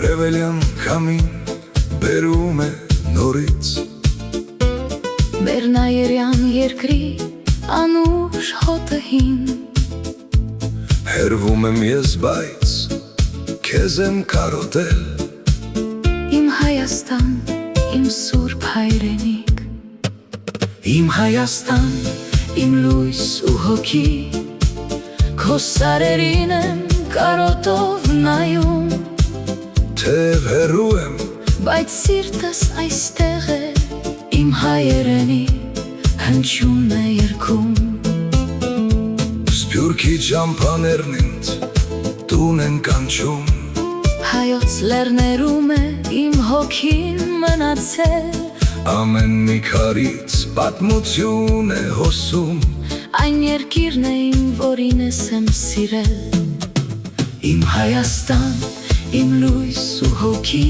Ռևելյան կամին բերում է նորից Մեր նայերյան երկրի անուշ հոտը հին Հերվում եմ ես, բայց քեզ եմ կարոտել Իմ Հայաստան, իմ սուրբ հայրենիք Իմ Հայաստան, իմ լույս ու հոգի Քո սարերին եմ կարոտով նայում Թեև հեռու եմ, բայց սիրտս այստեղ է Իմ հայերենի հնչյունն է երգում Սփյուռքի ճամփաներն ինձ տուն են կանչում Հայոց լեռներում է իմ հոգին մնացել Ամեն մի քարից պատմություն է հոսում Այն երկիրն է իմ, որին ես եմ սիրել Իմ Հայաստան, իմ լույս ու հոգի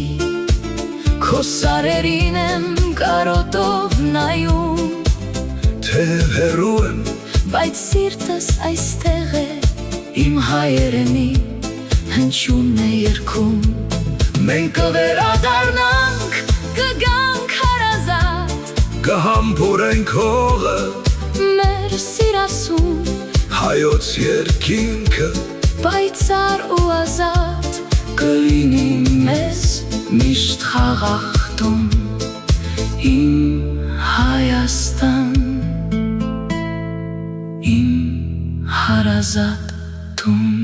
Քո սարերին եմ կարոտով նայում Թեև հեռու եմ, Բայց սիրտս այստեղ է Իմ հայերենի հնչյունն է երգում Մենք կվերադառնանք, կգանք հարազատ կհամբուրենք հողը Մեր սիրասուն Հայոց երկինքը Պայծառ ու ազատ Կլինի մեզ միշտ խաղաղտում Իմ Հայաստան Իմ հարազատում